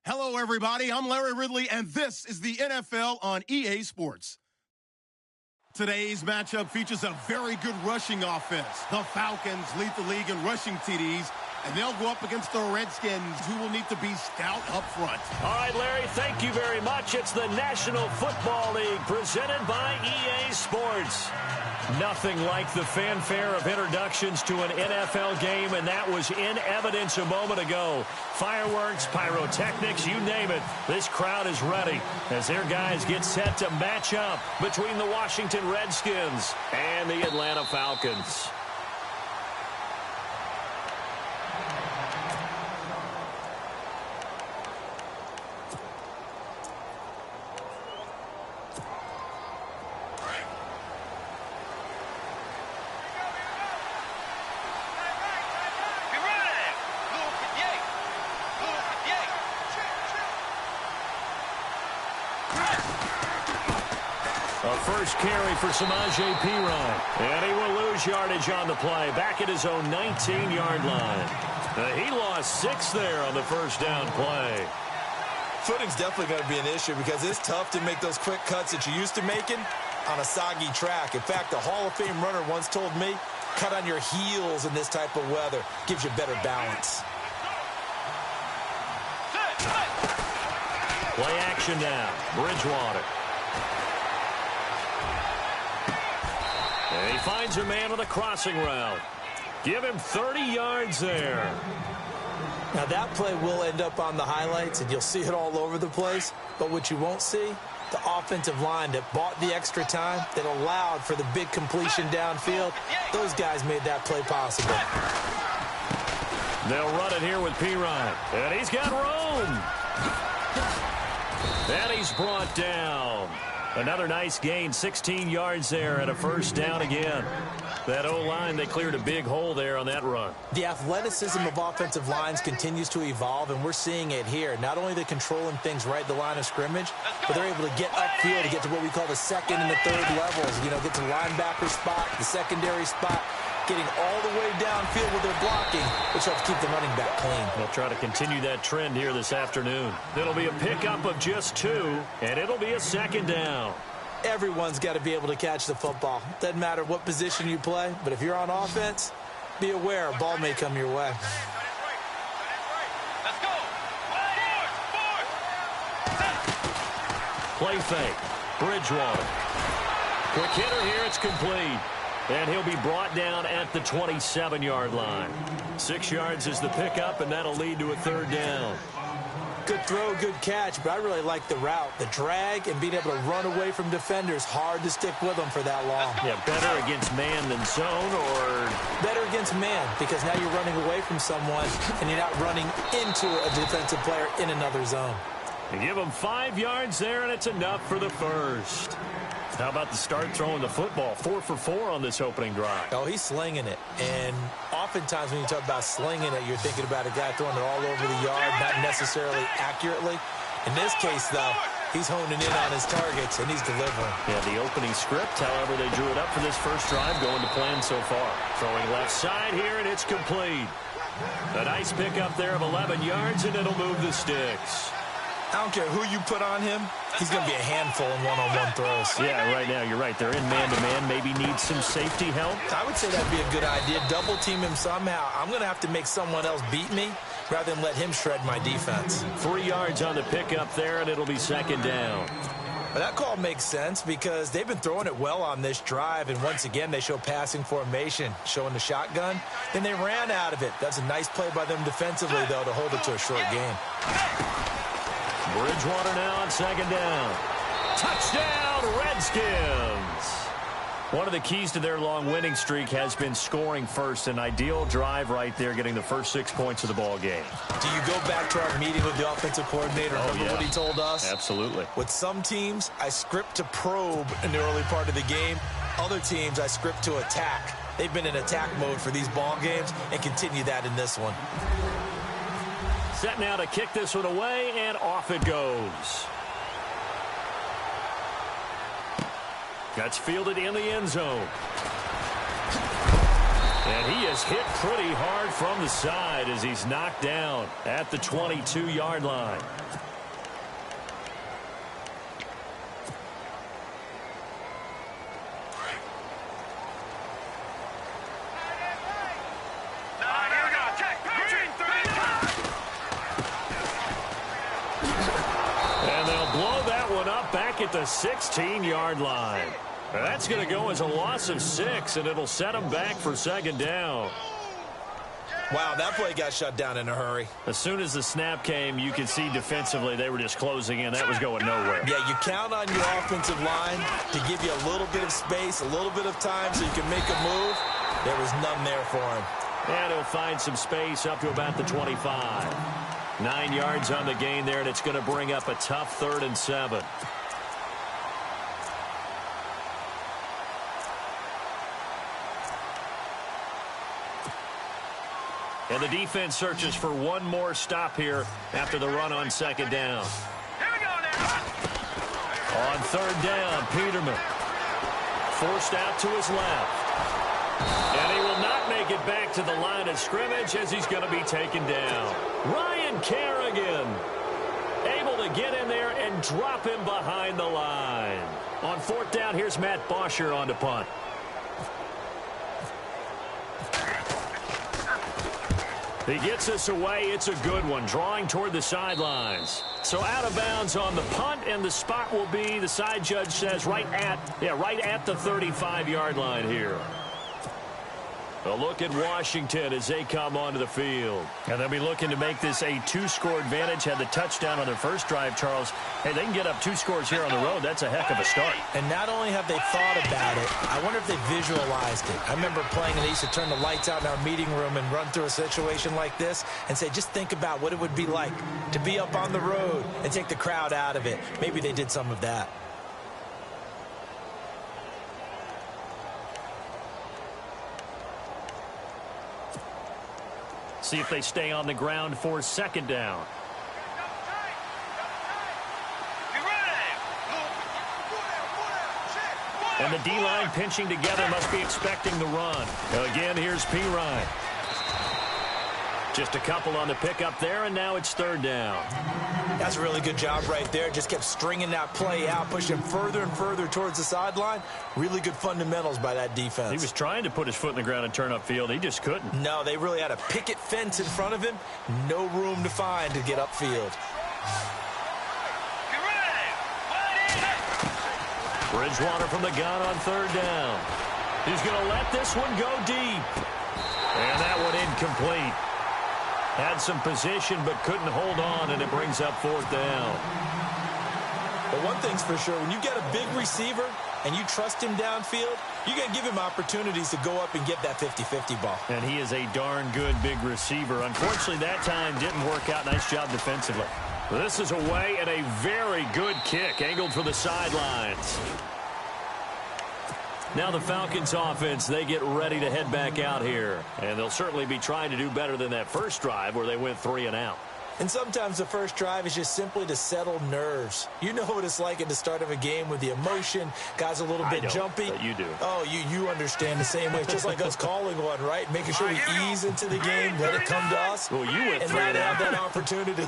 Hello, everybody. I'm Larry Ridley, and this is the NFL on EA Sports. Today's matchup features a very good rushing offense. The Falcons lead the league in rushing TDs, and they'll go up against the Redskins, who will need to be stout up front. All right, Larry, thank you very much. It's the National Football League presented by EA Sports. Nothing like the fanfare of introductions to an NFL game, and that was in evidence a moment ago. Fireworks, pyrotechnics, you name it. This crowd is ready as their guys get set to match up between the Washington Redskins and the Atlanta Falcons. A first carry for Samaje Perine. And he will lose yardage on the play. Back at his own 19-yard line. He lost 6 there on the first down play. Footing's definitely going to be an issue because it's tough to make those quick cuts that you're used to making on a soggy track. In fact, a Hall of Fame runner once told me, cut on your heels in this type of weather. Gives you better balance. Play action now. Bridgewater. And he finds a man on the crossing route. Give him 30 yards there. Now that play will end up on the highlights, and you'll see it all over the place. But what you won't see, the offensive line that bought the extra time, that allowed for the big completion downfield, those guys made that play possible. They'll run it here with Perine. And he's got room. And he's brought down. Another nice gain, 16 yards there, and a first down again. That O-line, they cleared a big hole there on that run. The athleticism of offensive lines continues to evolve, and we're seeing it here. Not only are they controlling things right at the line of scrimmage, but they're able to get upfield to get to what we call the second and the third levels. You know, get to the linebacker spot, the secondary spot, getting all the way downfield with their blocking, which helps keep the running back clean. They'll try to continue that trend here this afternoon. It'll be a pickup of just 2, and it'll be a second down. Everyone's got to be able to catch the football. Doesn't matter what position you play, but if you're on offense, be aware a ball may come your way. Play fake. Bridgewater. Quick hitter here. It's complete. And he'll be brought down at the 27-yard line. 6 yards is the pickup, and that'll lead to a third down. Good throw, good catch, but I really like the route. The drag and being able to run away from defenders, hard to stick with them for that long. Yeah, better against man than zone, or? Better against man, because now you're running away from someone, and you're not running into a defensive player in another zone. They give him 5 yards there, and it's enough for the first. How about the start throwing the football? 4 for 4 on this opening drive. Oh, he's slinging it. And oftentimes when you talk about slinging it, you're thinking about a guy throwing it all over the yard, not necessarily accurately. In this case, though, he's honing in on his targets, and he's delivering. Yeah, the opening script, however, they drew it up for this first drive, going to plan so far. Throwing left side here, and it's complete. A nice pickup there of 11 yards, and it'll move the sticks. I don't care who you put on him. He's going to be a handful in one-on-one throws. Yeah, right now, you're right. They're in man-to-man. Maybe need some safety help. I would say that'd be a good idea. Double team him somehow. I'm going to have to make someone else beat me rather than let him shred my defense. 3 yards on the pickup there, and it'll be second down. But that call makes sense because they've been throwing it well on this drive, and once again, they show passing formation, showing the shotgun. Then they ran out of it. That's a nice play by them defensively, though, to hold it to a short game. Bridgewater now on second down. Touchdown, Redskins. One of the keys to their long winning streak has been scoring first. An ideal drive right there, getting the first 6 points of the ball game. Do you go back to our meeting with the offensive coordinator? Remember what he told us? Absolutely. With some teams, I script to probe in the early part of the game. Other teams, I script to attack. They've been in attack mode for these ball games and continue that in this one. Set now to kick this one away, and off it goes. That's fielded in the end zone. And he is hit pretty hard from the side as he's knocked down at the 22-yard line. And they'll blow that one up back at the 16-yard line. That's going to go as a loss of 6, and it'll set them back for second down. Wow, that play got shut down in a hurry. As soon as the snap came, you could see defensively they were just closing in. That was going nowhere. Yeah, you count on your offensive line to give you a little bit of space, a little bit of time so you can make a move. There was none there for him. And he'll find some space up to about the 25. 9 yards on the gain there, and it's going to bring up a tough 3rd and 7. And the defense searches for one more stop here after the run on second down. Here we go now. On 3rd down, Peterman forced out to his left. And he will not make it back to the line of scrimmage as he's going to be taken down. Ryan Kerrigan able to get in there and drop him behind the line. On 4th down, here's Matt Bosher on to punt. He gets us away. It's a good one, drawing toward the sidelines. So out of bounds on the punt, and the spot will be, the side judge says, right at the 35-yard line here. A look at Washington as they come onto the field. And they'll be looking to make this a 2-score advantage. Had the touchdown on their first drive, Charles. Hey, they can get up 2 scores here on the road. That's a heck of a start. And not only have they thought about it, I wonder if they visualized it. I remember playing, and they used to turn the lights out in our meeting room and run through a situation like this and say, just think about what it would be like to be up on the road and take the crowd out of it. Maybe they did some of that. See if they stay on the ground for 2nd down. And the D-line pinching together, must be expecting the run. Again, here's P. Ryan. Just a couple on the pickup there, and now it's 3rd down. That's a really good job right there. Just kept stringing that play out, pushing him further and further towards the sideline. Really good fundamentals by that defense. He was trying to put his foot in the ground and turn upfield. He just couldn't. No, they really had a picket fence in front of him. No room to find to get upfield. Bridgewater from the gun on 3rd down. He's going to let this one go deep. And that one incomplete. Had some position but couldn't hold on, and it brings up 4th down. But one thing's for sure, when you get a big receiver and you trust him downfield, you got to give him opportunities to go up and get that 50-50 ball. And he is a darn good big receiver. Unfortunately, that time didn't work out. Nice job defensively. This is away, and a very good kick angled for the sidelines. Now the Falcons offense, they get ready to head back out here. And they'll certainly be trying to do better than that first drive where they went 3 and out. And sometimes the first drive is just simply to settle nerves. You know what it's like at the start of a game with the emotion. Guys a little bit jumpy. But you do. Oh, you understand the same way. It's just like us calling one, right? Making sure we ease into the game, let it come to us. Well, you went 3 and out. out. That opportunity.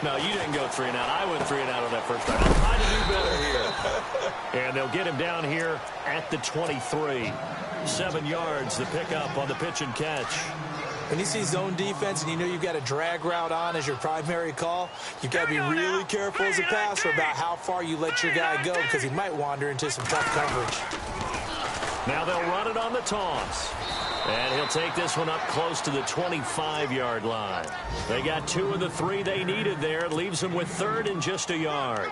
No, you didn't go 3 and out. I went 3 and out on that first drive. I'm trying to do better here. And they'll get him down here at the 23. 7 yards, the pickup on the pitch and catch. When you see zone defense and you know you've got a drag route on as your primary call, you've got to be really careful as a passer about how far you let your guy go because he might wander into some tough coverage. Now they'll run it on the toss. And he'll take this one up close to the 25-yard line. They got 2 of the 3 they needed there. It leaves them with 3rd and just a yard.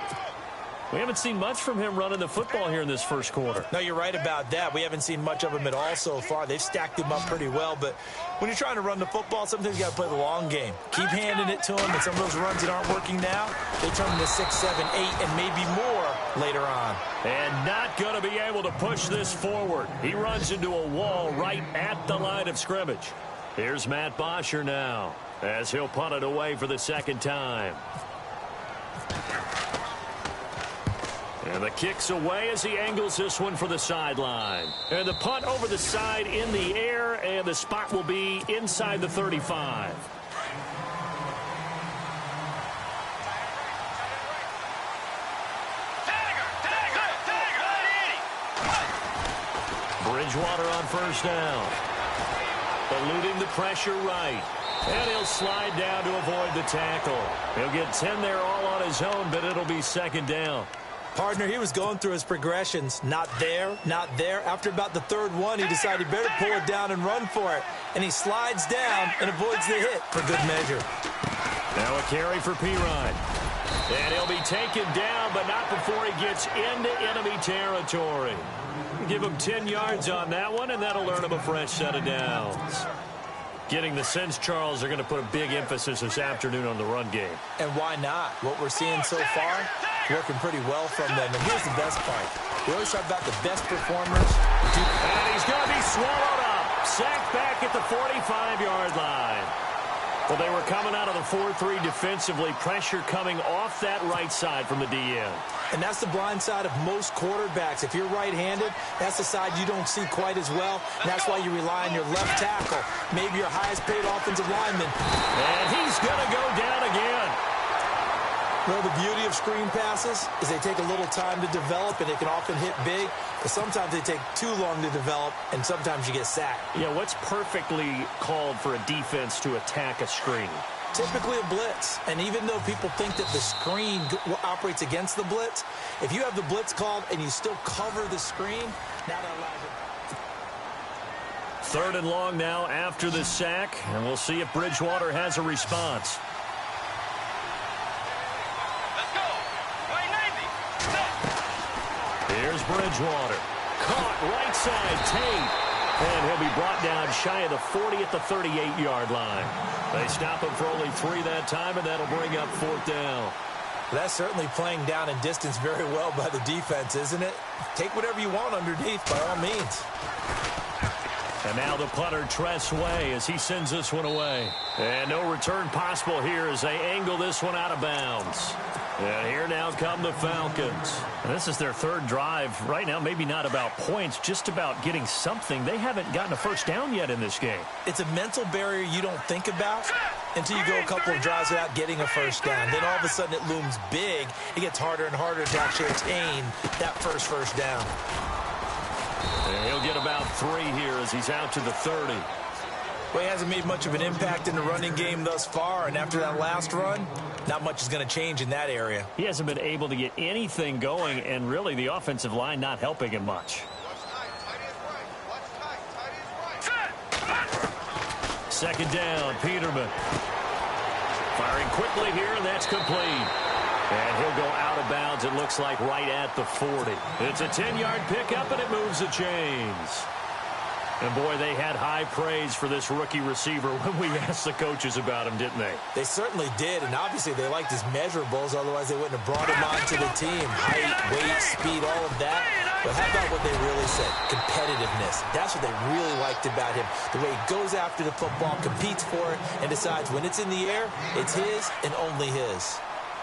We haven't seen much from him running the football here in this first quarter. No, you're right about that. We haven't seen much of him at all so far. They've stacked him up pretty well, but when you're trying to run the football, sometimes you got to play the long game. Keep handing it to him, and some of those runs that aren't working now, they turn into 6, 7, 8, and maybe more later on. And not going to be able to push this forward. He runs into a wall right at the line of scrimmage. Here's Matt Bosher now as he'll punt it away for the 2nd time. And the kick's away as he angles this one for the sideline. And the punt over the side in the air, and the spot will be inside the 35. Bridgewater on first down. Eluding the pressure right. And he'll slide down to avoid the tackle. He'll get 10 there all on his own, but it'll be second down. Partner, he was going through his progressions. Not there, not there. After about the third one, he decided he better pull it down and run for it. And he slides down and avoids the hit for good measure. Now a carry for Pirine. And he'll be taken down, but not before he gets into enemy territory. Give him 10 yards on that one, and that'll earn him a fresh set of downs. Getting the sense, Charles, they're going to put a big emphasis this afternoon on the run game. And why not? What we're seeing so far, working pretty well from them. And here's the best part. We always talk about the best performers. And he's going to be swallowed up. Sacked back at the 45-yard line. Well, they were coming out of the 4-3 defensively. Pressure coming off that right side from the DN. And that's the blind side of most quarterbacks. If you're right-handed, that's the side you don't see quite as well. And that's why you rely on your left tackle, maybe your highest-paid offensive lineman. And he's going to go down again. Well, the beauty of screen passes is they take a little time to develop, and they can often hit big. But sometimes they take too long to develop, and sometimes you get sacked. Yeah, what's perfectly called for a defense to attack a screen? Typically a blitz. And even though people think that the screen operates against the blitz, if you have the blitz called and you still cover the screen, now that allows it. Third and long now after the sack, and we'll see if Bridgewater has a response. Here's Bridgewater. Caught right side, Tate. And he'll be brought down shy of the 40 at the 38-yard line. They stop him for only 3 that time, and that'll bring up fourth down. That's certainly playing down in distance very well by the defense, isn't it? Take whatever you want underneath, by all means. And now the punter, Tress Way, as he sends this one away. And no return possible here as they angle this one out of bounds. And here now come the Falcons. And this is their third drive. Right now, maybe not about points, just about getting something. They haven't gotten a first down yet in this game. It's a mental barrier you don't think about until you go a couple of drives without getting a first down. Then all of a sudden it looms big. It gets harder and harder to actually attain that first down. And he'll get about 3 here as he's out to the 30. Well, he hasn't made much of an impact in the running game thus far, and after that last run, not much is going to change in that area. He hasn't been able to get anything going, and really the offensive line not helping him much. Second down, Peterman. Firing quickly here, and that's complete. And he'll go out of bounds, it looks like, right at the 40. It's a 10-yard pickup, and it moves the chains. And, boy, they had high praise for this rookie receiver when we asked the coaches about him, didn't they? They certainly did, and obviously they liked his measurables. Otherwise, they wouldn't have brought him onto the team. Height, weight, speed, all of that. But how about what they really said? Competitiveness. That's what they really liked about him. The way he goes after the football, competes for it, and decides when it's in the air, it's his and only his.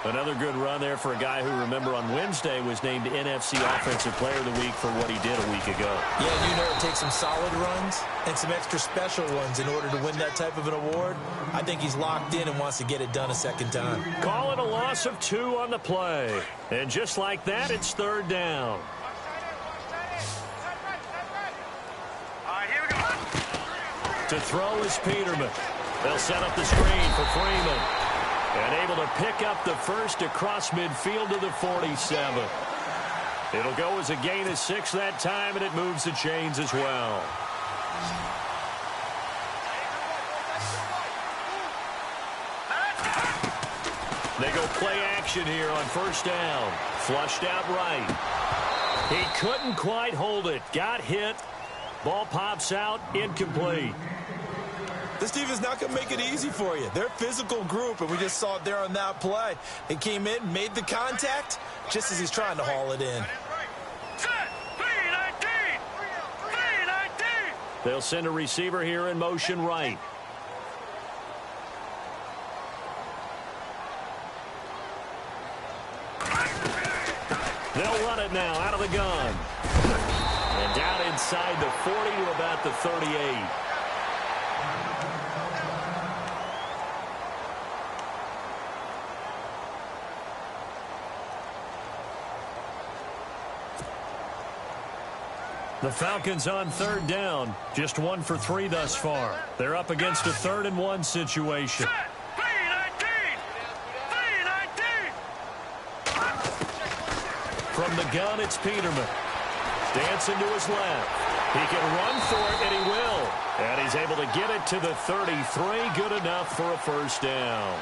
Another good run there for a guy who, remember, on Wednesday was named NFC Offensive Player of the Week for what he did a week ago. Yeah, you know, it takes some solid runs and some extra special ones in order to win that type of an award. I think he's locked in and wants to get it done a second time. Call it a loss of 2 on the play. And just like that, it's third down. To throw is Peterman. They'll set up the screen for Freeman. And able to pick up the first across midfield to the 47. It'll go as a gain of 6 that time, and it moves the chains as well. They go play action here on first down. Flushed out right. He couldn't quite hold it. Got hit. Ball pops out. Incomplete. This team is not going to make it easy for you. They're a physical group, and we just saw it there on that play. They came in, made the contact, just as he's trying to haul it in. They'll send a receiver here in motion right. They'll run it now out of the gun. And down inside the 40 to about the 38. The Falcons on third down. Just 1 for 3 thus far. They're up against a 3rd-and-1 situation. From the gun, it's Peterman. Dancing to his left. He can run for it, and he will. And he's able to get it to the 33. Good enough for a first down.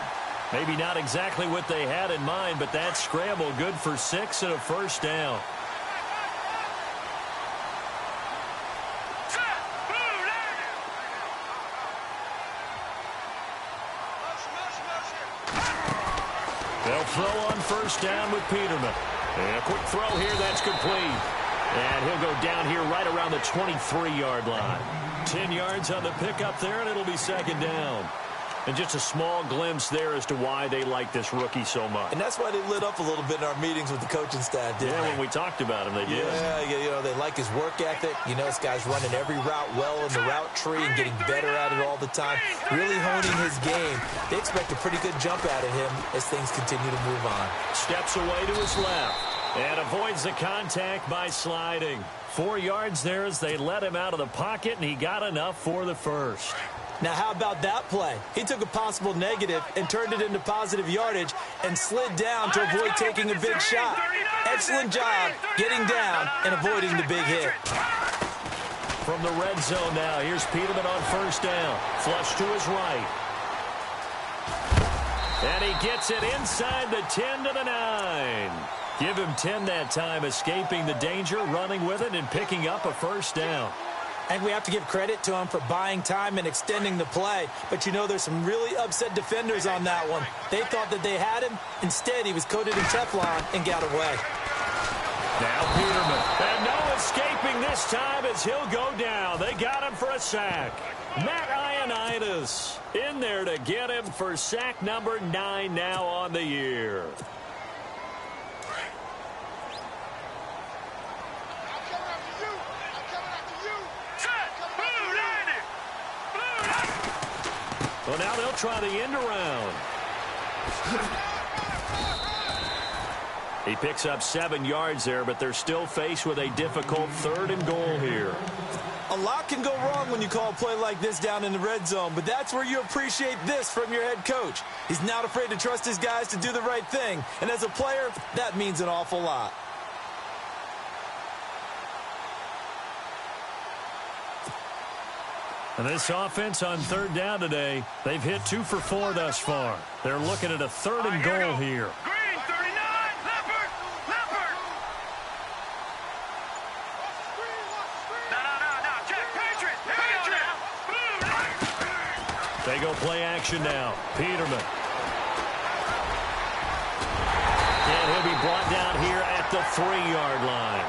Maybe not exactly what they had in mind, but that scramble good for 6 and a first down. They'll throw on first down with Peterman. And a quick throw here, that's complete. And he'll go down here right around the 23-yard line. 10 yards on the pickup there, and it'll be second down. And just a small glimpse there as to why they like this rookie so much. And that's why they lit up a little bit in our meetings with the coaching staff, didn't they? When we talked about him, they did. Yeah, they like his work ethic. This guy's running every route well in the route tree and getting better at it all the time, really honing his game. They expect a pretty good jump out of him as things continue to move on. Steps away to his left and avoids the contact by sliding. 4 yards there as they let him out of the pocket, and he got enough for the first. Now, how about that play? He took a possible negative and turned it into positive yardage and slid down to avoid taking a big shot. Excellent job getting down and avoiding the big hit. From the red zone now, here's Peterman on first down. Flush to his right. And he gets it inside the 10 to the 9. Give him 10 that time, escaping the danger, running with it, and picking up a first down. And we have to give credit to him for buying time and extending the play. But there's some really upset defenders on that one. They thought that they had him. Instead, he was coated in Teflon and got away. Now Peterman. And no escaping this time as he'll go down. They got him for a sack. Matt Ioannidis in there to get him for sack number 9 now on the year. Well, now they'll try the end around. He picks up 7 yards there, but they're still faced with a difficult 3rd and goal here. A lot can go wrong when you call a play like this down in the red zone, but that's where you appreciate this from your head coach. He's not afraid to trust his guys to do the right thing, and as a player, that means an awful lot. And this offense on 3rd down today, they've hit 2 for 4 thus far. They're looking at a 3rd and goal here. Green, 39, Leopard. No, check, Patriot. They go play action now. Peterman. And he'll be brought down here at the 3-yard line.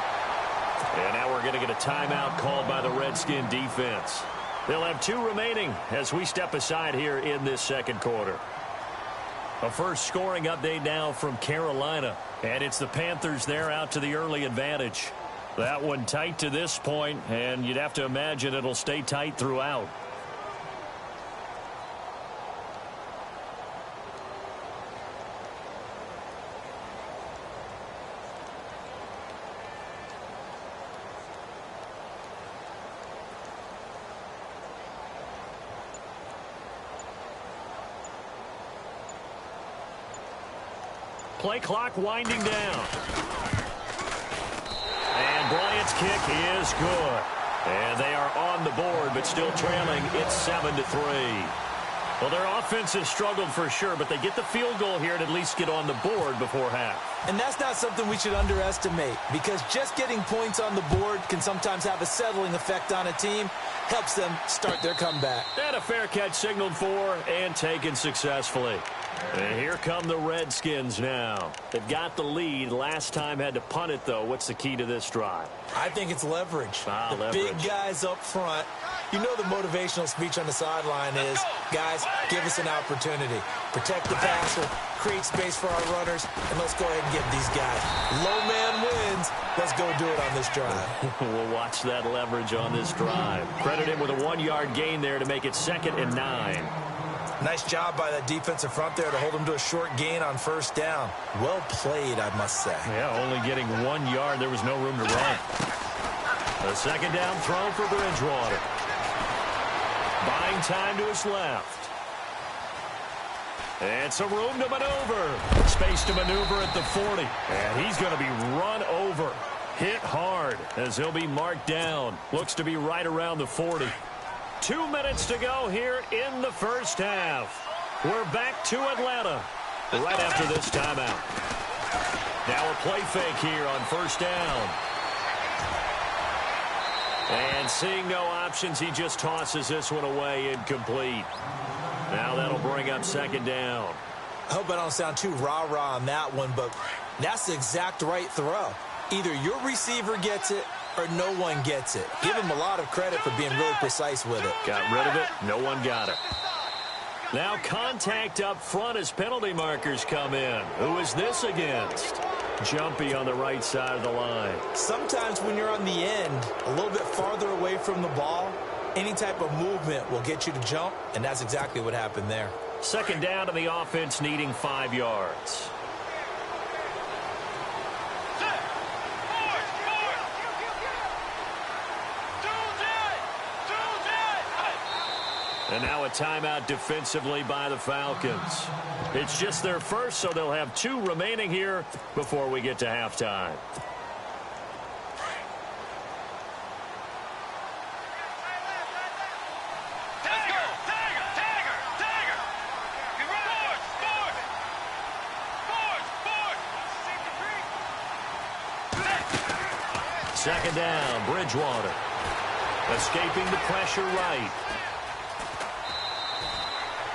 And now we're going to get a timeout called by the Redskin defense. They'll have 2 remaining as we step aside here in this second quarter. A first scoring update now from Carolina. And it's the Panthers there out to the early advantage. That one tight to this point, and you'd have to imagine it'll stay tight throughout. Play clock winding down. And Bryant's kick is good. And they are on the board, but still trailing. It's 7-3. Well, their offense has struggled for sure, but they get the field goal here and at least get on the board before half. And that's not something we should underestimate, because just getting points on the board can sometimes have a settling effect on a team. Helps them start their comeback. And a fair catch signaled for and taken successfully. And here come the Redskins now. They've got the lead. Last time had to punt it, though. What's the key to this drive? I think it's leverage. The big guys up front. You know the motivational speech on the sideline is, guys, give us an opportunity. Protect the passer, create space for our runners, and let's go ahead and give these guys. Low man wins. Falcons. Let's go do it on this drive. We'll watch that leverage on this drive. Credit him with a 1-yard gain there to make it 2nd and 9. Nice job by that defensive front there to hold him to a short gain on 1st down. Well played, I must say. Yeah, only getting 1 yard. There was no room to run. A 2nd down throw for Bridgewater. Buying time to his left. And some room to maneuver. Space to maneuver at the 40. And he's going to be run over. Hit hard as he'll be marked down. Looks to be right around the 40. 2 minutes to go here in the first half. We're back to Atlanta right after this timeout. Now a play fake here on 1st down. And seeing no options, he just tosses this one away incomplete. Now that'll bring up 2nd down. I hope I don't sound too rah-rah on that one, but that's the exact right throw. Either your receiver gets it or no one gets it. Give him a lot of credit for being really precise with it. Got rid of it. No one got it. Now contact up front as penalty markers come in. Who is this against? Jumpy on the right side of the line. Sometimes when you're on the end, a little bit farther away from the ball, any type of movement will get you to jump, and that's exactly what happened there. 2nd down to the offense needing 5 yards. And now a timeout defensively by the Falcons. It's just their first, so they'll have 2 remaining here before we get to halftime. Second down, Bridgewater. Escaping the pressure right.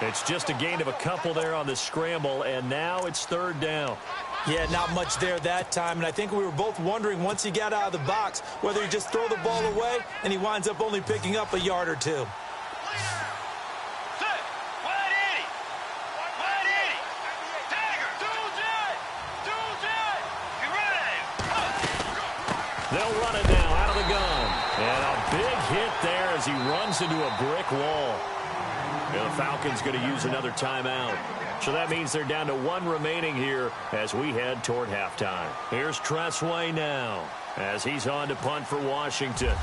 It's just a gain of a couple there on the scramble, and now it's 3rd down. Yeah, not much there that time, and I think we were both wondering once he got out of the box whether he just throw the ball away and he winds up only picking up a yard or 2. They'll run it now out of the gun. And a big hit there as he runs into a brick wall. And the Falcons going to use another timeout. So that means they're down to 1 remaining here as we head toward halftime. Here's Tressway now as he's on to punt for Washington.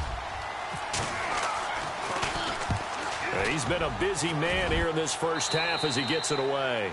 He's been a busy man here in this first half as he gets it away.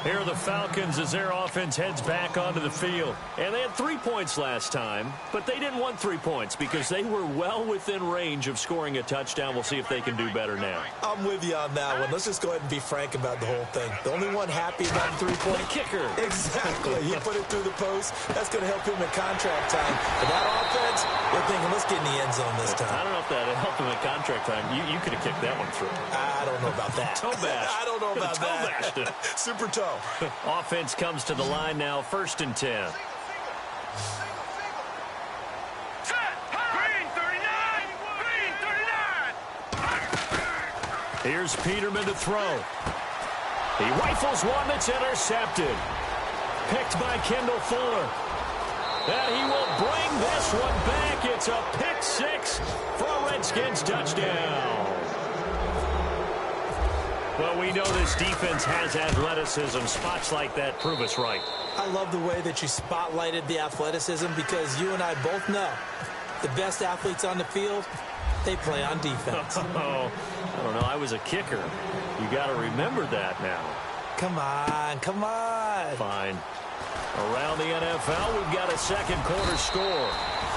Here are the Falcons as their offense heads back onto the field. And they had 3 points last time, but they didn't want 3 points because they were well within range of scoring a touchdown. We'll see if they can do better now. I'm with you on that one. Let's just go ahead and be frank about the whole thing. The only one happy about the 3-point. The kicker. Exactly. He put it through the post. That's going to help him in contract time. But that offense, they're thinking, let's get in the end zone this time. I don't know if that helped him in contract time. You could have kicked that one through. I don't know about that. Toe bash. I don't know about toe bashed it. Super toe. Offense comes to the line now, 1st and 10. Here's Peterman to throw. He rifles one that's intercepted. Picked by Kendall Fuller. And he will bring this one back. It's a pick 6 for a Redskins touchdown. Well, we know this defense has athleticism. Spots like that prove us right. I love the way that you spotlighted the athleticism because you and I both know the best athletes on the field, they play on defense. Oh, I don't know. I was a kicker. You got to remember that now. Come on, come on. Fine. Around the NFL, we've got a 2nd quarter score.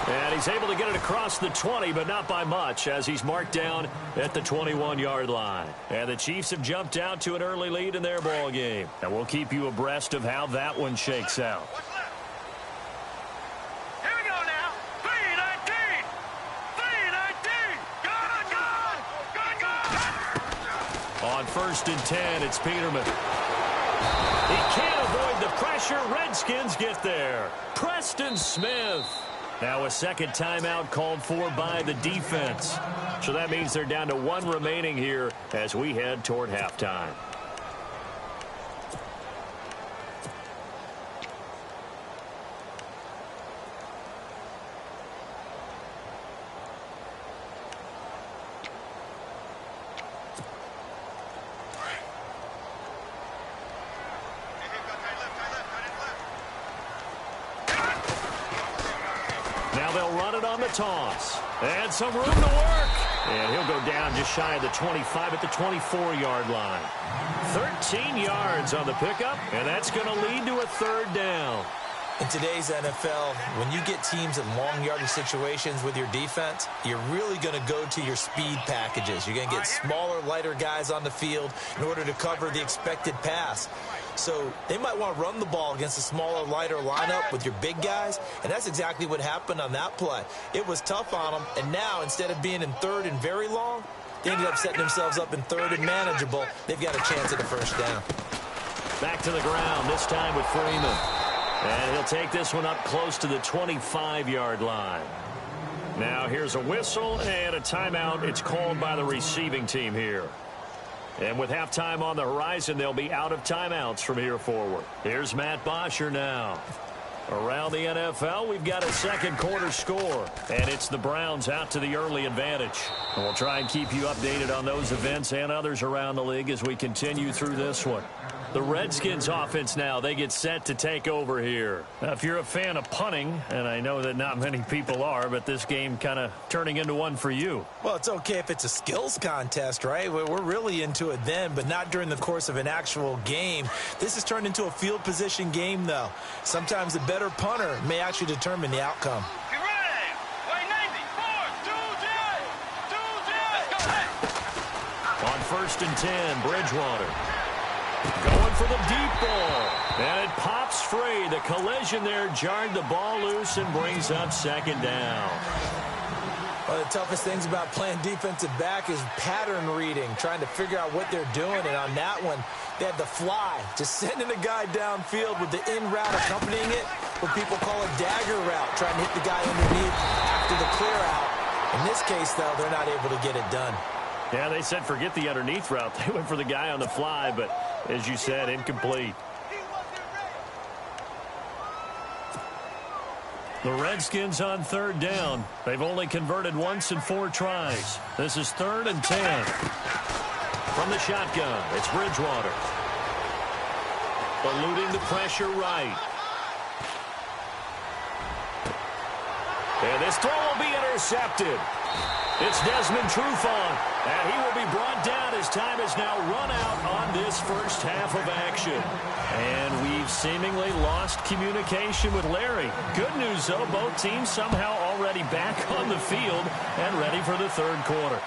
And he's able to get it across the 20, but not by much, as he's marked down at the 21-yard line. And the Chiefs have jumped out to an early lead in their ball game. And we'll keep you abreast of how that one shakes out. Here we go now. 3-19. 3-19. Gone. On 1st and 10, it's Peterman. He can't avoid the pressure. Redskins get there. Preston Smith. Now a 2nd timeout called for by the defense. So that means they're down to 1 remaining here as we head toward halftime. it on the toss. And some room to work. And he'll go down just shy of the 25 at the 24-yard line. 13 yards on the pickup, and that's going to lead to a third down. In today's NFL, when you get teams in long yardage situations with your defense, you're really going to go to your speed packages. You're going to get smaller, lighter guys on the field in order to cover the expected pass. So they might want to run the ball against a smaller, lighter lineup with your big guys, and that's exactly what happened on that play. It was tough on them, and now instead of being in third and very long, they ended up setting themselves up in third and manageable. They've got a chance at a first down. Back to the ground, this time with Freeman. And he'll take this one up close to the 25-yard line. Now here's a whistle and a timeout. It's called by the receiving team here. And with halftime on the horizon, they'll be out of timeouts from here forward. Here's Matt Bosher now. Around the NFL, we've got a second quarter score, and it's the Browns out to the early advantage. And we'll try and keep you updated on those events and others around the league as we continue through this one. The Redskins offense now, they get set to take over here. Now, if you're a fan of punting, and I know that not many people are, but this game kind of turning into one for you. Well, it's okay if it's a skills contest, right? We're really into it then, but not during the course of an actual game. This has turned into a field position game, though. Sometimes the better punter may actually determine the outcome. Get ready. Wait, 90. 4, 2, 10. 2, 10. Let's go. On 1st and 10, Bridgewater. Going for the deep ball. And it pops free. The collision there jarred the ball loose and brings up second down. One of the toughest things about playing defensive back is pattern reading, trying to figure out what they're doing. And on that one, they had the fly, just sending a guy downfield with the in route accompanying it, what people call a dagger route, trying to hit the guy underneath after the clear out. In this case, though, they're not able to get it done. Yeah, they said forget the underneath route. They went for the guy on the fly, but as you said, incomplete. The Redskins on 3rd down. They've only converted once in 4 tries. This is 3rd and 10. From the shotgun, it's Bridgewater. Eluding the pressure right. And this throw will be intercepted. It's Desmond Trufant, and he will be brought down as time is now run out on this first half of action. And we've seemingly lost communication with Larry. Good news, though, both teams somehow already back on the field and ready for the 3rd quarter.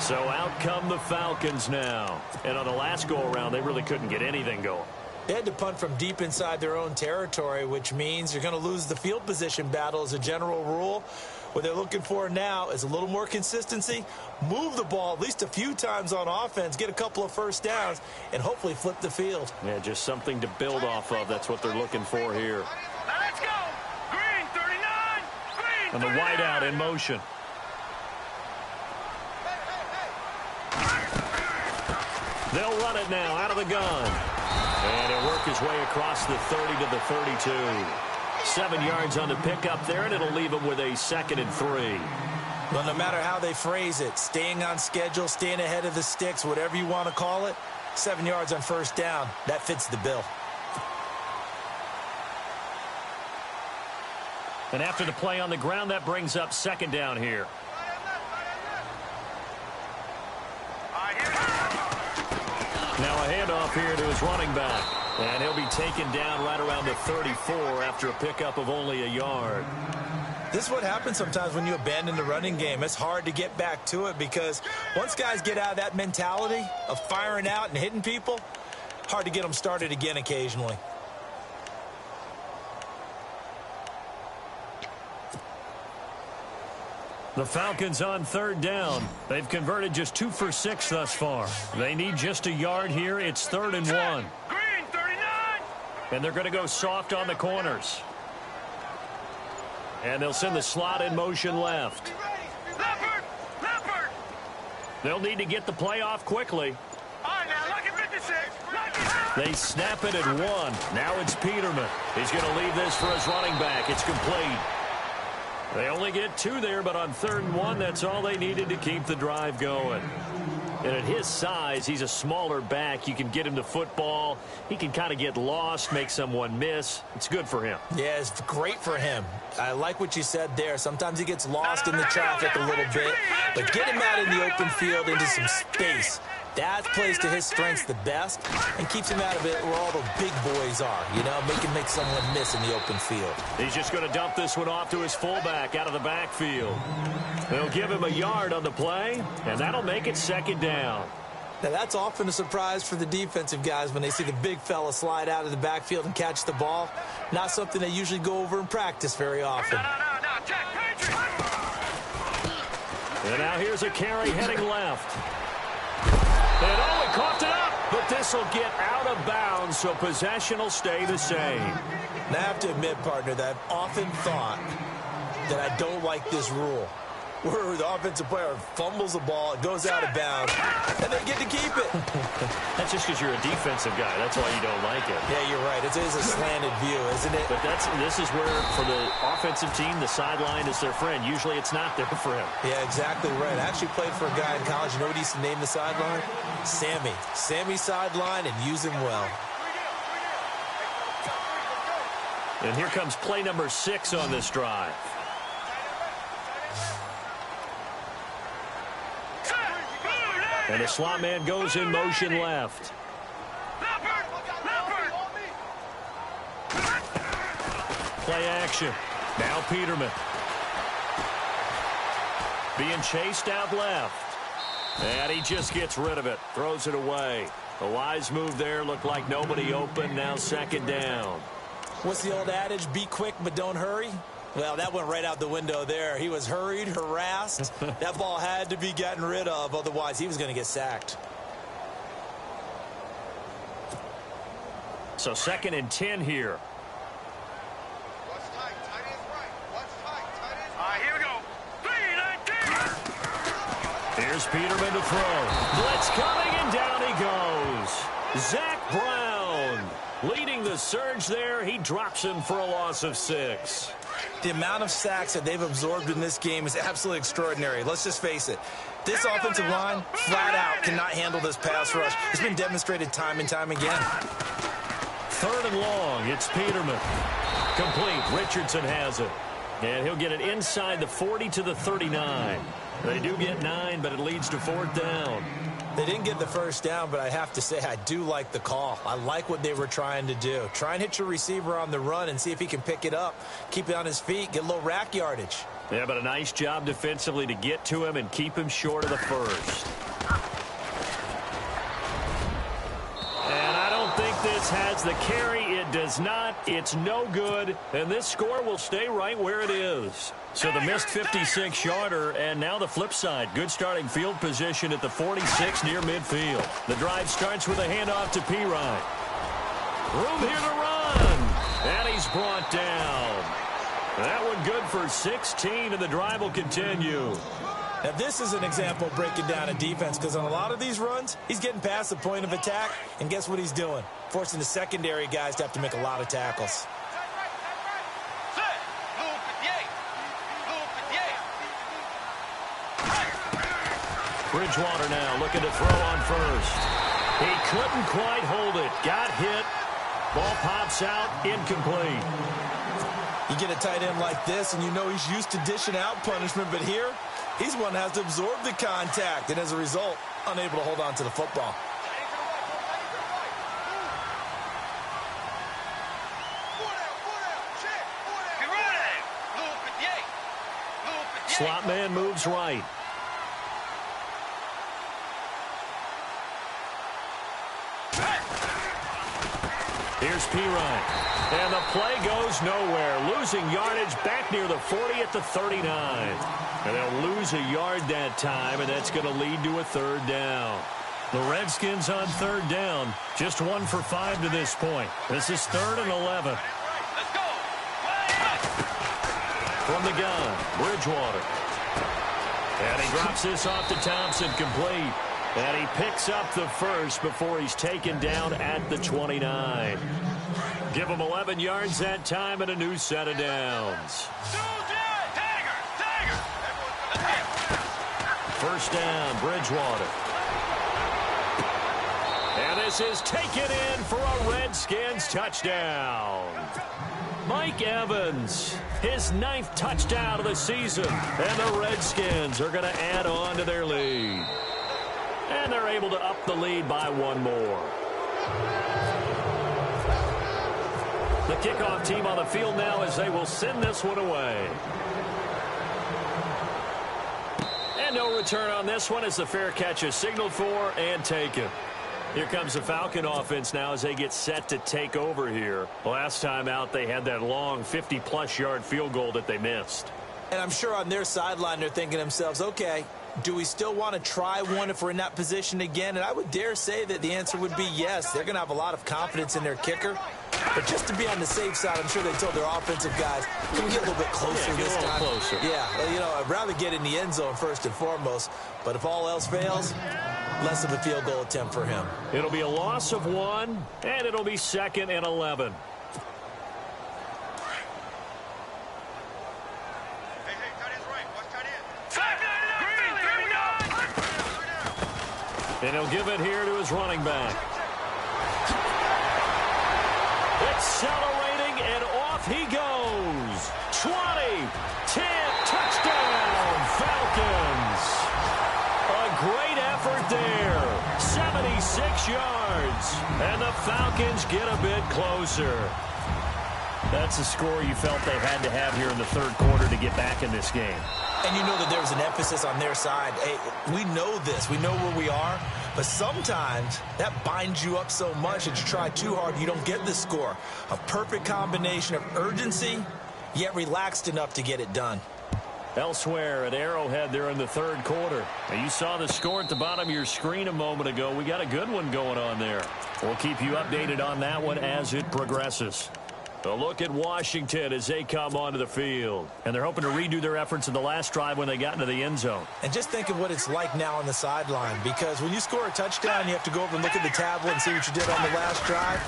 So out come the Falcons now. And on the last go-around, they really couldn't get anything going. They had to punt from deep inside their own territory, which means you're going to lose the field position battle as a general rule. What they're looking for now is a little more consistency, move the ball at least a few times on offense, get a couple of first downs, and hopefully flip the field. Yeah, just something to build off of. That's what they're looking for here. Now let's go. Green 39. Green 39. And the wideout in motion. They'll run it now out of the gun. And he'll work his way across the 30 to the 32. 7 yards on the pickup there, and it'll leave him with a 2nd and 3. Well, no matter how they phrase it, staying on schedule, staying ahead of the sticks, whatever you want to call it, 7 yards on 1st down, that fits the bill. And after the play on the ground, that brings up 2nd down here. Now a handoff here to his running back. And he'll be taken down right around the 34 after a pickup of only a yard. This is what happens sometimes when you abandon the running game. It's hard to get back to it because once guys get out of that mentality of firing out and hitting people, hard to get them started again occasionally. The Falcons on 3rd down. They've converted just 2 for 6 thus far. They need just a yard here. It's 3rd and 1. Green 39. And they're going to go soft on the corners. And they'll send the slot in motion left. Leopard. Leopard. They'll need to get the play off quickly. All right, now, lucky 56. Lucky. They snap it at 1. Now it's Peterman. He's going to leave this for his running back. It's complete. They only get 2 there, but on 3rd and 1, that's all they needed to keep the drive going. And at his size, he's a smaller back. You can get him the football. He can kind of get lost, make someone miss. It's good for him. Yeah, it's great for him. I like what you said there. Sometimes he gets lost in the traffic a little bit. But get him out in the open field into some space. That plays to his strengths the best and keeps him out of it where all the big boys are, you know, make someone miss in the open field. He's just going to dump this one off to his fullback out of the backfield. They'll give him a yard on the play, and that'll make it second down. Now, that's often a surprise for the defensive guys when they see the big fella slide out of the backfield and catch the ball. Not something they usually go over in practice very often. And now here's a carry heading left. And he coughed it up, but this will get out of bounds, so possession will stay the same. Now, I have to admit, partner, that I've often thought that I don't like this rule, where the offensive player fumbles the ball, it goes out of bounds, and they get to keep it. That's just because you're a defensive guy. That's why you don't like it. Yeah, you're right. It is a slanted view, isn't it? But this is where, for the offensive team, the sideline is their friend. Usually it's not there for him. Yeah, exactly right. I actually played for a guy in college. You know what he used to name the sideline? Sammy. Sammy sideline, and use him well. And here comes play number 6 on this drive. And the slot man goes in motion left. Play action. Now Peterman. Being chased out left. And he just gets rid of it. Throws it away. A wise move there. Looked like nobody open. Now second down. What's the old adage? Be quick, but don't hurry. Well, that went right out the window there. He was hurried, harassed. That ball had to be gotten rid of. Otherwise, he was going to get sacked. So 2nd and 10 here. What's tight? Tight ends right. What's tight? Tight ends right. Here we go. 3-19. Here's Peterman to throw. Blitz coming, and down he goes. Zach Brown leading the surge there. He drops him for a loss of 6. The amount of sacks that they've absorbed in this game is absolutely extraordinary. Let's just face it. This offensive line, flat out, cannot handle this pass rush. It's been demonstrated time and time again. 3rd and long. It's Peterman. Complete. Richardson has it. And he'll get it inside the 40 to the 39. They do get 9, but it leads to 4th down. They didn't get the first down, but I have to say I do like the call. I like what they were trying to do. Try and hit your receiver on the run and see if he can pick it up, keep it on his feet, get a little rack yardage. Yeah, but a nice job defensively to get to him and keep him short of the first. And I don't think this has the carry. It does not. It's no good. And this score will stay right where it is. So the missed 56-yarder, and now the flip side. Good starting field position at the 46 near midfield. The drive starts with a handoff to Pirine. Room here to run. And he's brought down. That one good for 16, and the drive will continue. Now, this is an example of breaking down a defense, because on a lot of these runs, he's getting past the point of attack, and guess what he's doing? Forcing the secondary guys to have to make a lot of tackles. Bridgewater now looking to throw on first. He couldn't quite hold it. Got hit. Ball pops out. Incomplete. You get a tight end like this, and you know he's used to dishing out punishment, but here, he's one that has to absorb the contact, and as a result, unable to hold on to the football. Slot man moves right. Here's Pirine. And the play goes nowhere. Losing yardage back near the 40 at the 39. And they'll lose a yard that time, and that's going to lead to a 3rd down. The Redskins on 3rd down. Just 1 for 5 to this point. This is 3rd and 11. From the gun, Bridgewater. And he drops this off to Thompson, complete. And he picks up the first before he's taken down at the 29. Give him 11 yards that time and a new set of downs. First down, Bridgewater. And this is taken in for a Redskins touchdown. Mike Evans, his 9th touchdown of the season. And the Redskins are going to add on to their lead. And they're able to up the lead by one more. The kickoff team on the field now as they will send this one away. And no return on this one as the fair catch is signaled for and taken. Here comes the Falcon offense now as they get set to take over here. Last time out, they had that long 50-plus yard field goal that they missed. And I'm sure on their sideline they're thinking to themselves, okay, do we still want to try one if we're in that position again? And I would dare say that the answer would be yes. They're going to have a lot of confidence in their kicker. But just to be on the safe side, I'm sure they told their offensive guys, can we get a little bit closer this time? Closer. Yeah, well, you know, I'd rather get in the end zone first and foremost. But if all else fails, less of a field goal attempt for him. It'll be a loss of 1, and it'll be 2nd and 11. And he'll give it here to his running back. Accelerating, and off he goes. 20, 10, touchdown, Falcons. A great effort there. 76 yards. And the Falcons get a bit closer. That's a score you felt they had to have here in the third quarter to get back in this game. And you know that there's an emphasis on their side. Hey, we know this. We know where we are. But sometimes that binds you up so much that you try too hard, you don't get the score. A perfect combination of urgency, yet relaxed enough to get it done. Elsewhere at Arrowhead there in the third quarter. Now you saw the score at the bottom of your screen a moment ago. We got a good one going on there. We'll keep you updated on that one as it progresses. A look at Washington as they come onto the field. And they're hoping to redo their efforts in the last drive when they got into the end zone. And just think of what it's like now on the sideline. Because when you score a touchdown, you have to go over and look at the tablet and see what you did on the last drive.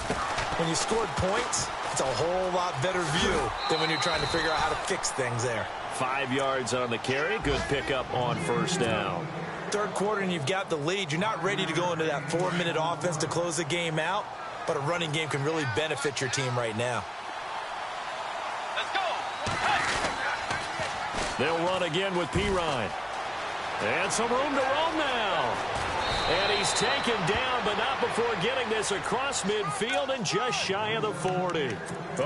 When you scored points, it's a whole lot better view than when you're trying to figure out how to fix things there. 5 yards on the carry. Good pickup on first down. Third quarter and you've got the lead. You're not ready to go into that 4-minute offense to close the game out. But a running game can really benefit your team right now. They'll run again with Pirine. And some room to roam now. And he's taken down, but not before getting this across midfield and just shy of the 40.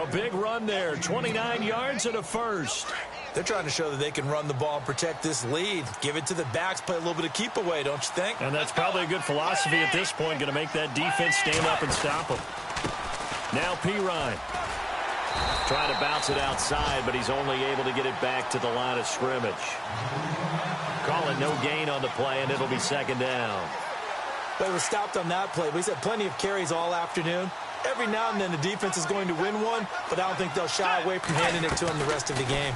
A big run there, 29 yards and a first. They're trying to show that they can run the ball and protect this lead. Give it to the backs, play a little bit of keep away, don't you think? And that's probably a good philosophy at this point, going to make that defense stand up and stop them. Now Pirine. Trying to bounce it outside, but he's only able to get it back to the line of scrimmage. Call it no gain on the play, and it'll be second down. Well, he was stopped on that play, but he's had plenty of carries all afternoon. Every now and then the defense is going to win one, but I don't think they'll shy away from handing it to him the rest of the game.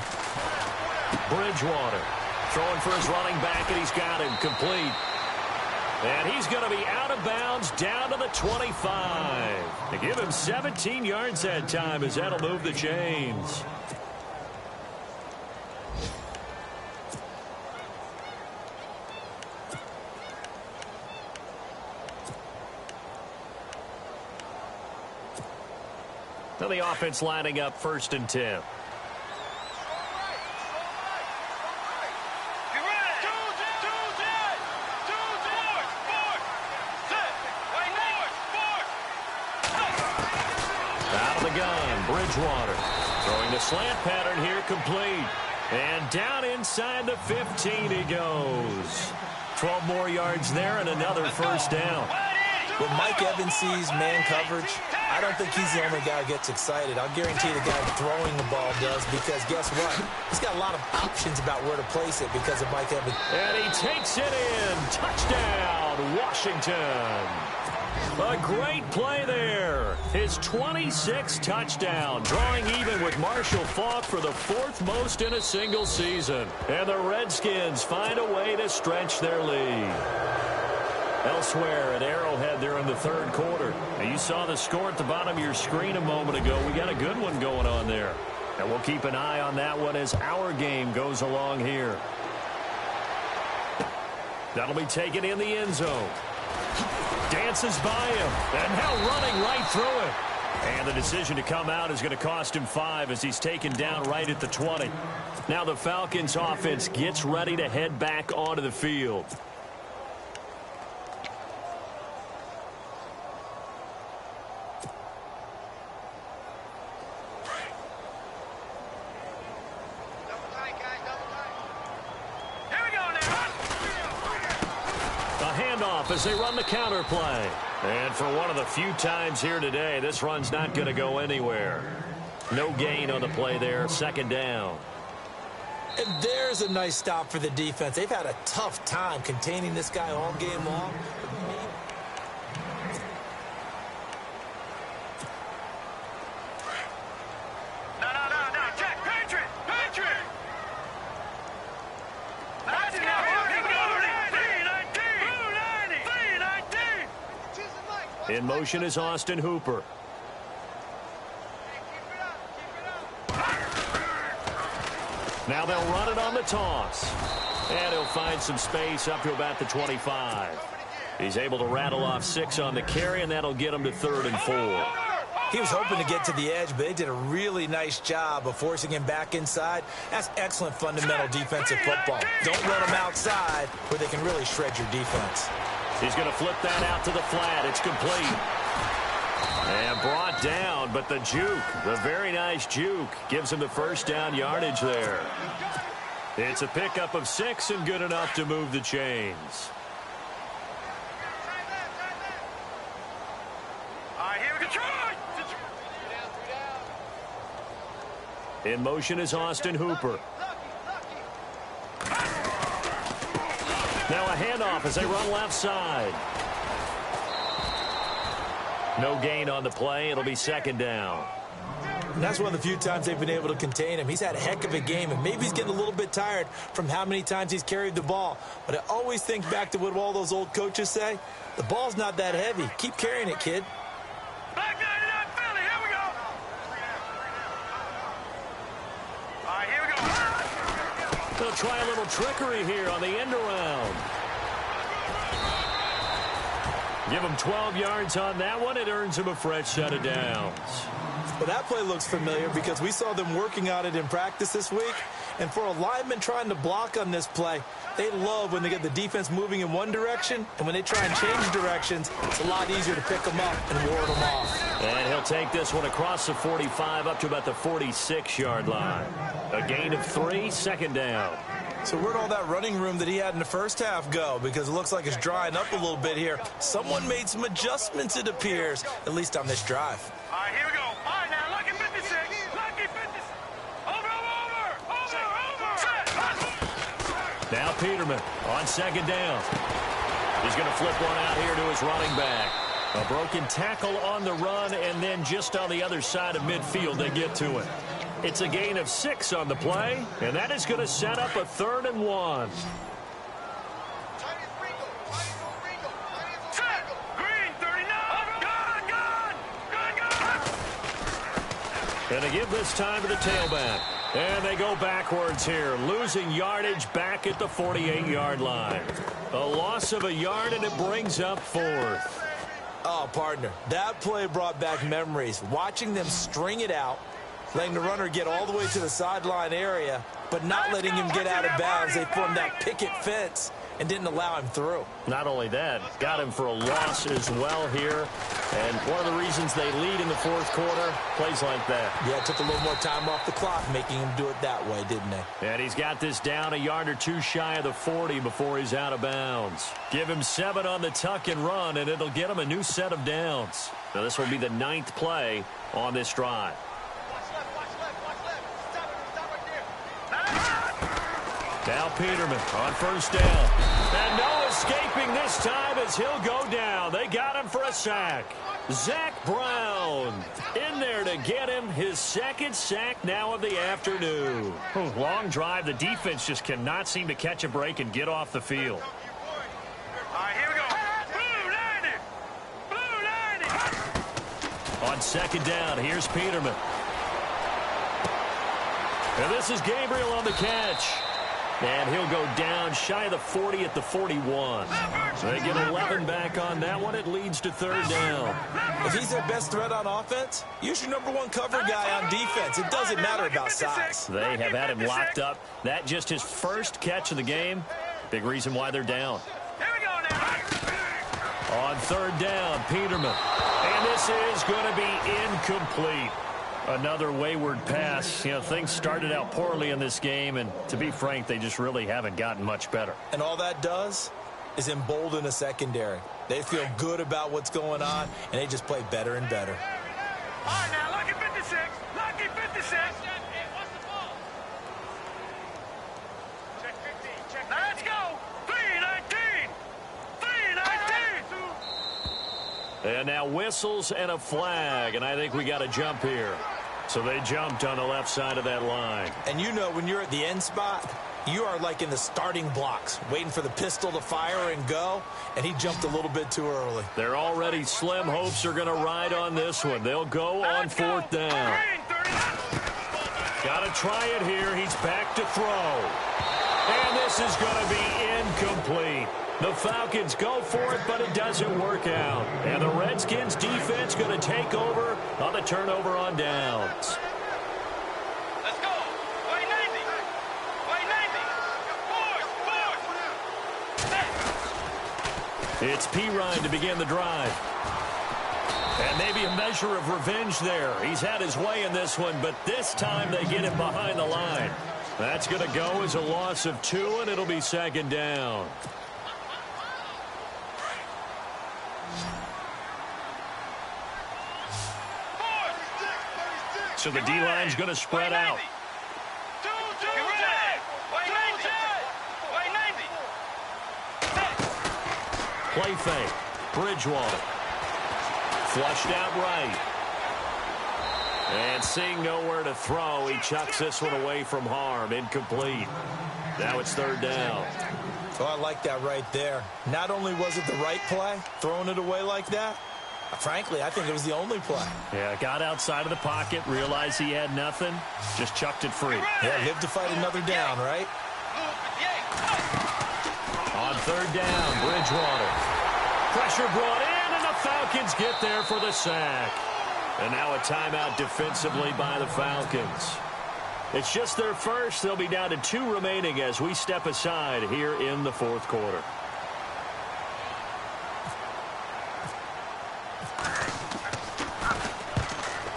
Bridgewater throwing for his running back, and he's got him complete. And he's going to be out of bounds down to the 25. To give him 17 yards that time as that'll move the chains. Now the offense lining up 1st and 10. Bridgewater throwing the slant pattern here, complete. And down inside the 15 he goes. 12 more yards there and another first down. When Mike Evans sees man coverage, I don't think he's the only guy who gets excited. I'll guarantee the guy throwing the ball does, because guess what? He's got a lot of options about where to place it because of Mike Evans. And he takes it in. Touchdown, Washington. A great play there. His 26th touchdown, drawing even with Marshall Faulk for the 4th most in a single season. And the Redskins find a way to stretch their lead. Elsewhere at Arrowhead there in the third quarter. Now you saw the score at the bottom of your screen a moment ago. We got a good one going on there. And we'll keep an eye on that one as our game goes along here. That'll be taken in the end zone. Dances by him, and now running right through it. And the decision to come out is going to cost him 5 as he's taken down right at the 20. Now the Falcons offense gets ready to head back onto the field. As they run the counter play. And for one of the few times here today, this run's not going to go anywhere. No gain on the play there, second down. And there's a nice stop for the defense. They've had a tough time containing this guy all game long. No, Jack, Patriot! In motion is Austin Hooper. Now they'll run it on the toss. And he'll find some space up to about the 25. He's able to rattle off 6 on the carry, and that'll get him to 3rd and 4. He was hoping to get to the edge, but they did a really nice job of forcing him back inside. That's excellent fundamental defensive football. Don't let him outside where they can really shred your defense. He's going to flip that out to the flat. It's complete. And brought down, but the juke, the very nice juke, gives him the first down yardage there. It's a pickup of 6 and good enough to move the chains. All right, here we go. In motion is Austin Hooper. Now a handoff as they run left side. No gain on the play. It'll be second down. And that's one of the few times they've been able to contain him. He's had a heck of a game, and maybe he's getting a little bit tired from how many times he's carried the ball. But I always think back to what all those old coaches say. The ball's not that heavy. Keep carrying it, kid. Back 99 Philly, here we go. All right, here we go. They'll try a little trickery here on the end around. Give him 12 yards on that one. It earns him a fresh set of downs. Well, that play looks familiar because we saw them working on it in practice this week. And for a lineman trying to block on this play, they love when they get the defense moving in one direction. And when they try and change directions, it's a lot easier to pick them up and ward them off. And he'll take this one across the 45 up to about the 46-yard line. A gain of 3, second down. So where'd all that running room that he had in the first half go? Because it looks like it's drying up a little bit here. Someone made some adjustments, it appears, at least on this drive. All right, here we go. All right, now, lucky 56. Lucky 56. Over. Now Peterman on second down. He's going to flip one out here to his running back. A broken tackle on the run, and then just on the other side of midfield they get to it. It's a gain of 6 on the play, and that is going to set up a 3rd and 1. Green, 39. Good. And they give this time to the tailback. And they go backwards here, losing yardage back at the 48-yard line. A loss of a yard, and it brings up 4th. Oh, partner, that play brought back memories. Watching them string it out, letting the runner get all the way to the sideline area, but not letting him get out of bounds. They formed that picket fence and didn't allow him through. Not only that, got him for a loss as well here. And one of the reasons they lead in the 4th quarter, plays like that. Yeah, it took a little more time off the clock, making him do it that way, didn't they? And he's got this down a yard or 2 shy of the 40 before he's out of bounds. Give him 7 on the tuck and run, and it'll get him a new set of downs. Now this will be the 9th play on this drive. Now Peterman on first down. And no escaping this time as he'll go down. They got him for a sack. Zach Brown in there to get him his 2nd sack now of the afternoon. Long drive. The defense just cannot seem to catch a break and get off the field. All right, here we go. Blue 90. On second down, here's Peterman. And this is Gabriel on the catch. And he'll go down shy of the 40 at the 41. They get 11 back on that one. It leads to third down. If he's their best threat on offense, use your #1 cover guy on defense. It doesn't matter about size. They have had him locked up. That just his first catch of the game. Big reason why they're down. Here we go now. On third down, Peterman. And this is going to be incomplete. Another wayward pass. You know, things started out poorly in this game, and to be frank, they just really haven't gotten much better. And all that does is embolden a secondary. They feel good about what's going on, and they just play better and better. All right, now, lucky 56. Lucky 56. Check 15. Check 15. Now, let's go. 3-19. 3-19. And now whistles and a flag, and I think we got a jump here. So they jumped on the left side of that line. And you know when you're at the end spot, you are like in the starting blocks, waiting for the pistol to fire and go, and he jumped a little bit too early. Their already slim hopes are going to ride on this one. They'll go on fourth down. Got to try it here. He's back to throw. And this is going to be incomplete. The Falcons go for it, but it doesn't work out. And the Redskins defense going to take over on the turnover on downs. Let's go. White 90. White 90. Fourth. It's Pirine to begin the drive. And maybe a measure of revenge there. He's had his way in this one, but this time they get him behind the line. That's going to go as a loss of 2, and it'll be second down. So the D-line's going to spread out. Play fake. Bridgewater. Flushed out right. And seeing nowhere to throw, he chucks this one away from harm. Incomplete. Now it's third down. Oh, I like that right there. Not only was it the right play, throwing it away like that, frankly, I think it was the only play. Yeah, got outside of the pocket, realized he had nothing, just chucked it free. Yeah, live to fight another down, right? On third down, Bridgewater. Pressure brought in, and the Falcons get there for the sack. And now a timeout defensively by the Falcons. It's just their first. They'll be down to 2 remaining as we step aside here in the fourth quarter.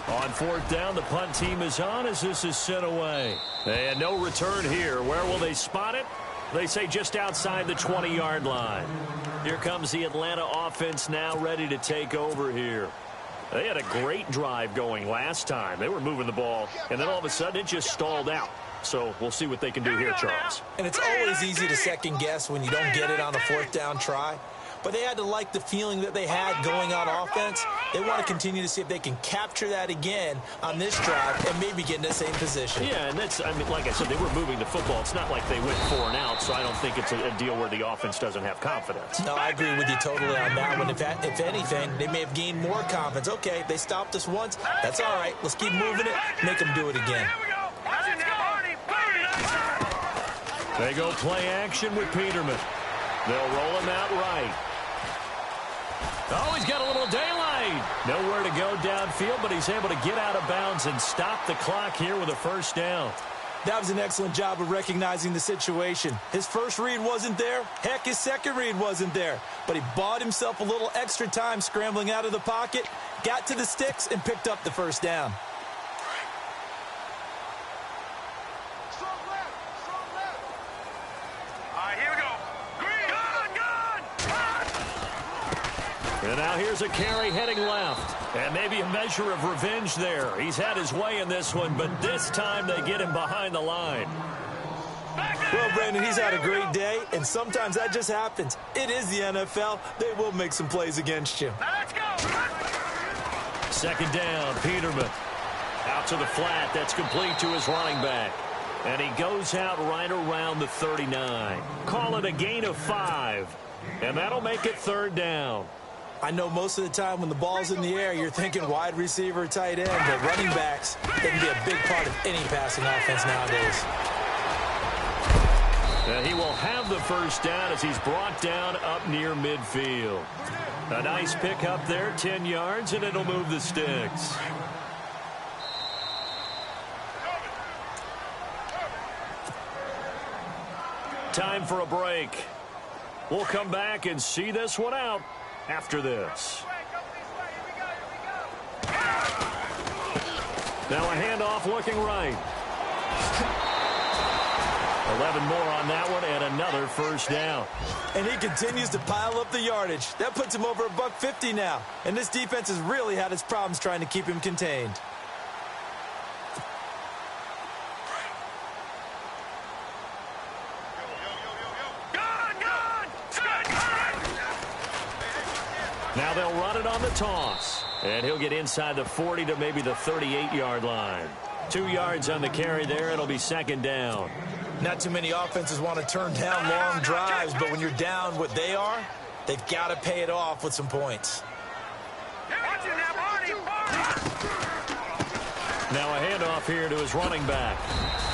On fourth down, the punt team is on as this is sent away. And no return here. Where will they spot it? They say just outside the 20-yard line. Here comes the Atlanta offense now ready to take over here. They had a great drive going last time. They were moving the ball, and then all of a sudden it just stalled out. So we'll see what they can do here, Charles. And it's always easy to second guess when you don't get it on a fourth down try. But they had to like the feeling that they had going on offense. They want to continue to see if they can capture that again on this drive and maybe get in the same position. Yeah, and that's, I mean, like I said, they were moving the football. It's not like they went 4 and out, so I don't think it's a deal where the offense doesn't have confidence. No, I agree with you totally on that one. If anything, they may have gained more confidence. Okay, they stopped us once. That's all right. Let's keep moving it. Make them do it again. They go play action with Peterman. They'll roll him out right. Oh, he's got a little daylight. Nowhere to go downfield, but he's able to get out of bounds and stop the clock here with a first down. That was an excellent job of recognizing the situation. His first read wasn't there. Heck, his second read wasn't there. But he bought himself a little extra time scrambling out of the pocket, got to the sticks, and picked up the first down. And now here's a carry heading left. And maybe a measure of revenge there. He's had his way in this one, but this time they get him behind the line. Well, Brandon, he's had a great day, and sometimes that just happens. It is the NFL. They will make some plays against you. Let's go. Second down, Peterman. Out to the flat. That's complete to his running back. And he goes out right around the 39. Call it a gain of 5. And that'll make it third down. I know most of the time when the ball's in the air, you're thinking wide receiver, tight end, but running backs, they can be a big part of any passing offense nowadays. And he will have the first down as he's brought down up near midfield. A nice pick up there, 10 yards, and it'll move the sticks. Time for a break. We'll come back and see this one out after this. Now a handoff looking right. 11 more on that one and another first down. And he continues to pile up the yardage. That puts him over $150 now. And this defense has really had its problems trying to keep him contained. Now they'll run it on the toss. And he'll get inside the 40 to maybe the 38-yard line. 2 yards on the carry there. It'll be second down. Not too many offenses want to turn down long drives, but when you're down what they are, they've got to pay it off with some points. Now a handoff here to his running back.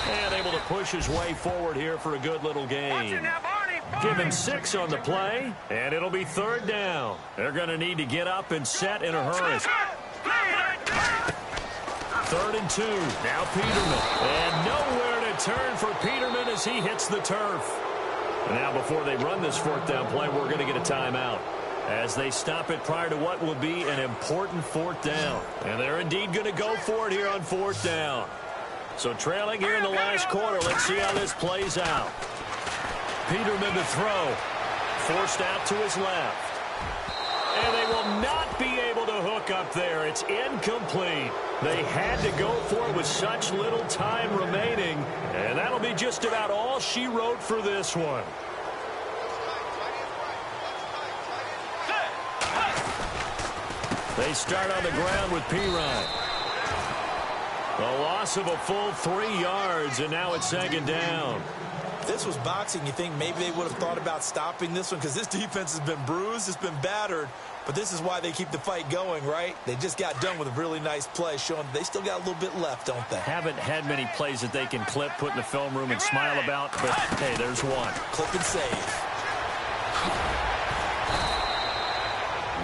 And able to push his way forward here for a good little gain. Give him 6 on the play, and it'll be third down. They're going to need to get up and set in a hurry. 3rd and 2. Now Peterman. And nowhere to turn for Peterman as he hits the turf. Now before they run this 4th down play, we're going to get a timeout as they stop it prior to what will be an important 4th down. And they're indeed going to go for it here on 4th down. So trailing here in the last quarter, let's see how this plays out. Peterman to throw. Forced out to his left. And they will not be able to hook up there. It's incomplete. They had to go for it with such little time remaining. And that'll be just about all she wrote for this one. They start on the ground with Pirine. A loss of a full 3 yards, and now it's second down. If this was boxing, you think maybe they would have thought about stopping this one because this defense has been bruised, it's been battered, but this is why they keep the fight going, right? They just got done with a really nice play showing they still got a little bit left, don't they? Haven't had many plays that they can clip, put in the film room, and smile about, but hey, there's one. Clip and save.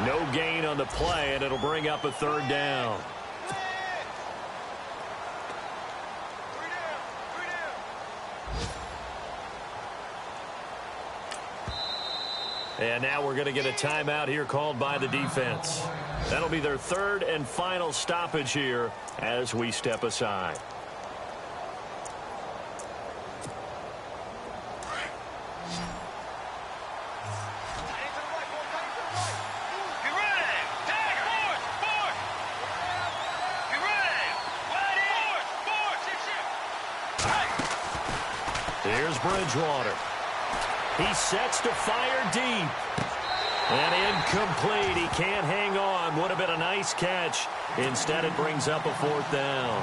No gain on the play, and it'll bring up a third down. And now we're going to get a timeout here called by the defense. That'll be their 3rd and final stoppage here as we step aside. Here's Bridgewater. He sets to fire deep. And incomplete. He can't hang on. Would have been a nice catch. Instead, it brings up a 4th down.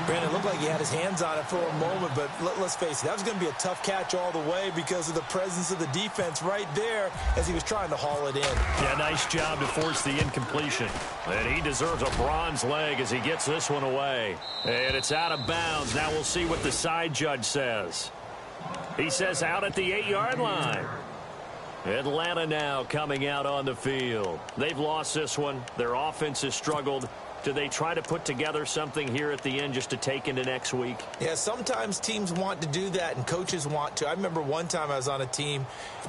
Brandon, it looked like he had his hands on it for a moment, but let's face it, that was going to be a tough catch all the way because of the presence of the defense right there as he was trying to haul it in. Yeah, nice job to force the incompletion. And he deserves a bronze leg as he gets this one away. And it's out of bounds. Now we'll see what the side judge says. He says out at the 8-yard line. Atlanta now coming out on the field. They've lost this one. Their offense has struggled. Do they try to put together something here at the end just to take into next week? Yeah, sometimes teams want to do that and coaches want to. I remember one time I was on a team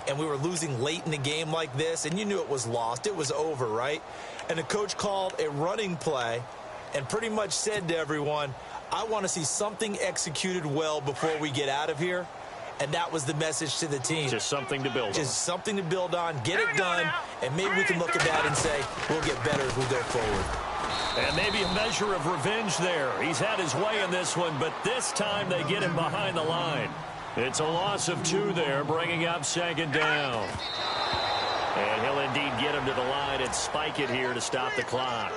and we were losing late in the game like this, and you knew it was lost. It was over, right? And the coach called a running play and pretty much said to everyone, I want to see something executed well before we get out of here. And that was the message to the team. Just something to build on. Just something to build on, get it done, and maybe we can look at that and say, we'll get better as we go forward. And maybe a measure of revenge there. He's had his way in this one, but this time they get him behind the line. It's a loss of 2 there, bringing up second down. And he'll indeed get him to the line and spike it here to stop the clock.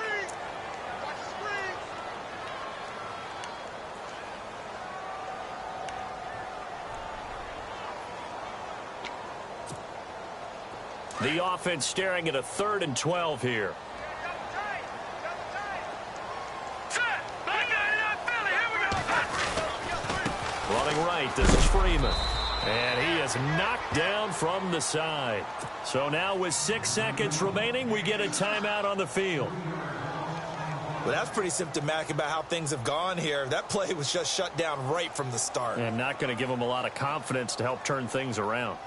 The offense staring at a 3rd and 12 here. Running right, this is Freeman. And he is knocked down from the side. So now with 6 seconds remaining, we get a timeout on the field. Well, that's pretty symptomatic about how things have gone here. That play was just shut down right from the start. And not going to give him a lot of confidence to help turn things around.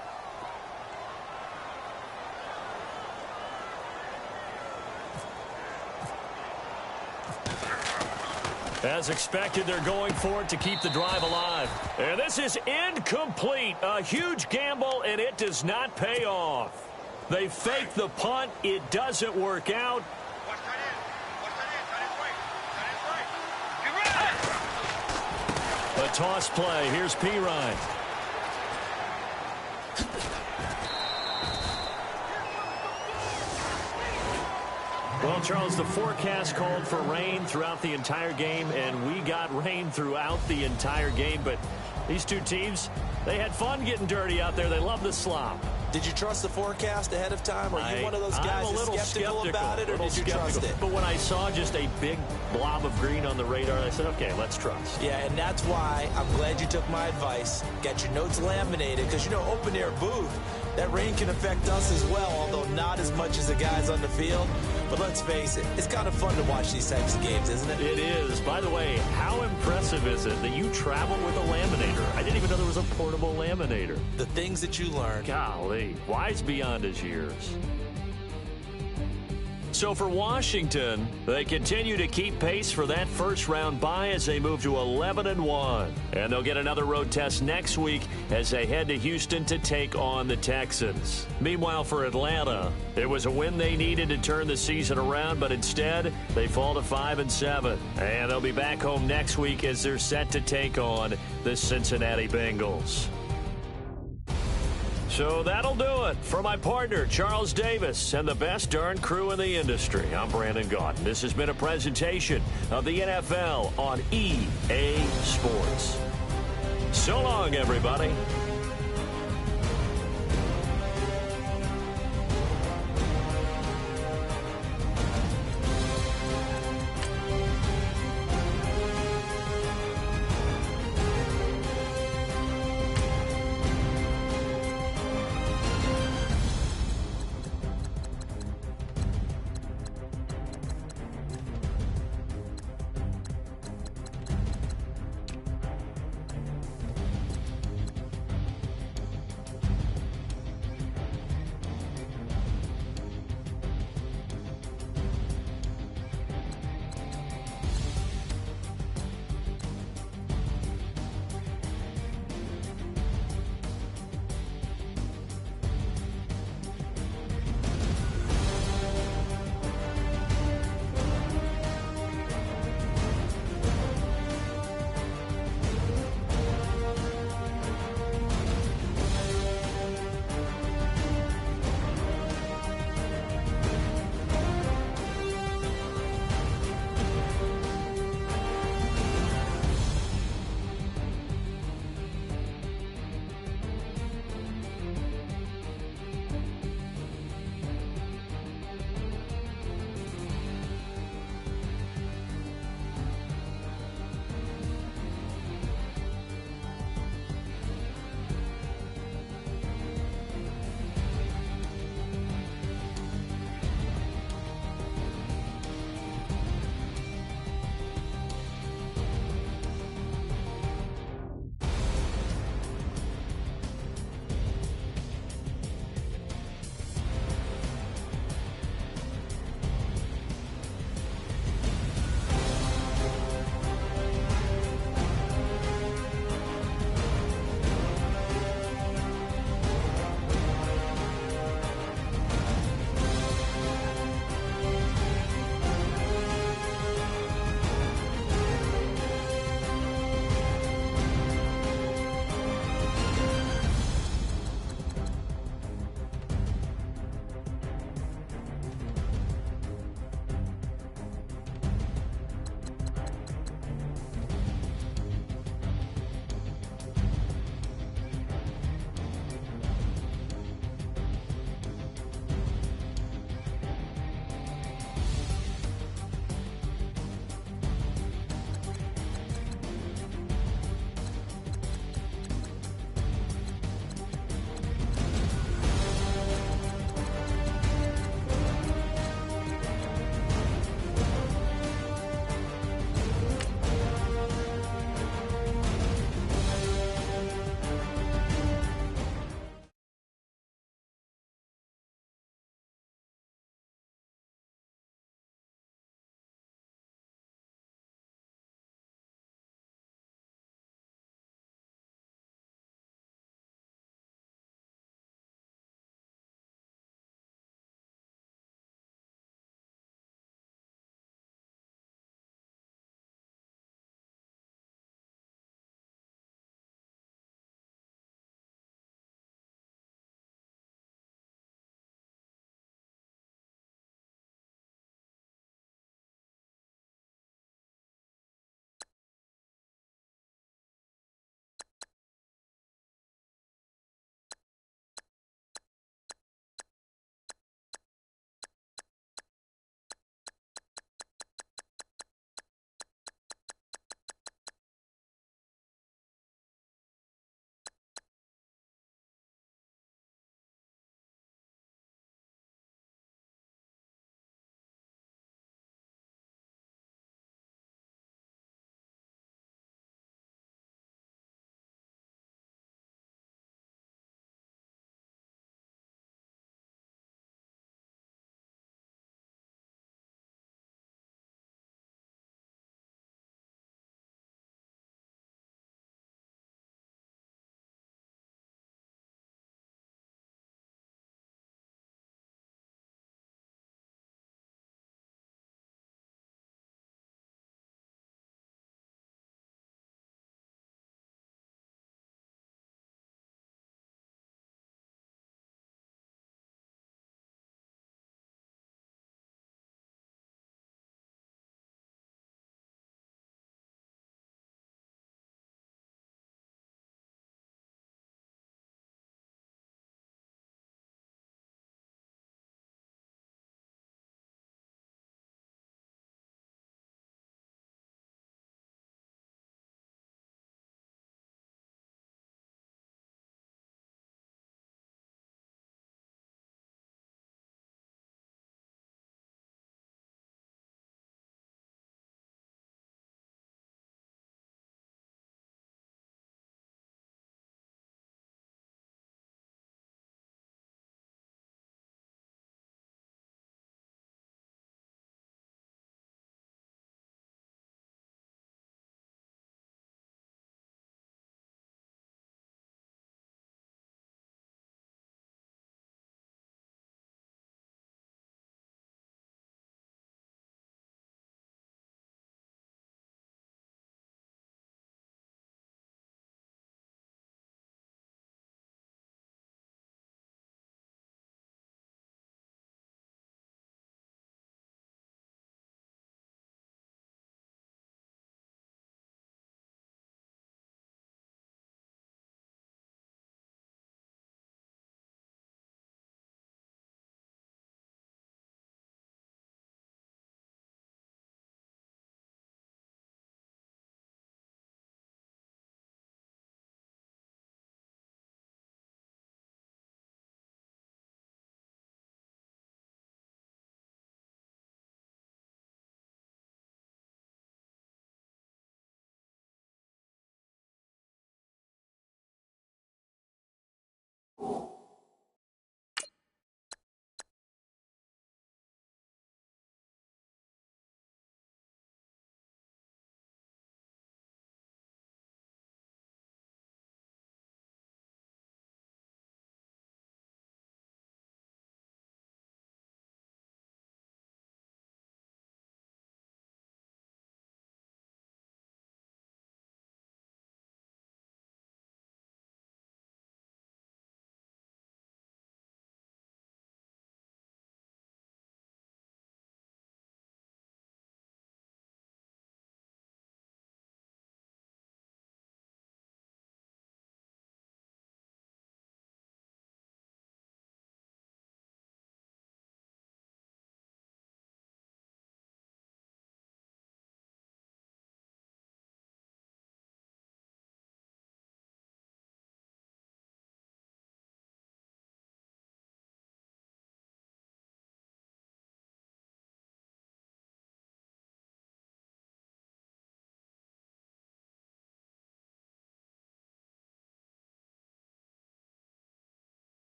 As expected, they're going for it to keep the drive alive. And this is incomplete. A huge gamble, and it does not pay off. They fake the punt. It doesn't work out. A toss play. Here's Pirine. Well, Charles, the forecast called for rain throughout the entire game, and we got rain throughout the entire game. But these two teams, they had fun getting dirty out there. They love the slop. Did you trust the forecast ahead of time? Are you one of those guys I'm a little skeptical about it, or did you trust it? But when I saw just a big blob of green on the radar, I said, okay, let's trust. Yeah, and that's why I'm glad you took my advice. Get your notes laminated, because, you know, open-air booth, that rain can affect us as well, although not as much as the guys on the field. But let's face it, it's kind of fun to watch these types of games, isn't it? It is. By the way, how impressive is it that you travel with a laminator? I didn't even know there was a portable laminator. The things that you learn. Golly, wise beyond his years. So for Washington, they continue to keep pace for that first-round bye as they move to 11-1. And they'll get another road test next week as they head to Houston to take on the Texans. Meanwhile, for Atlanta, it was a win they needed to turn the season around, but instead, they fall to 5-7. And they'll be back home next week as they're set to take on the Cincinnati Bengals. So that'll do it. For my partner, Charles Davis, and the best darn crew in the industry, I'm Brandon Gaudin. This has been a presentation of the NFL on EA Sports. So long, everybody.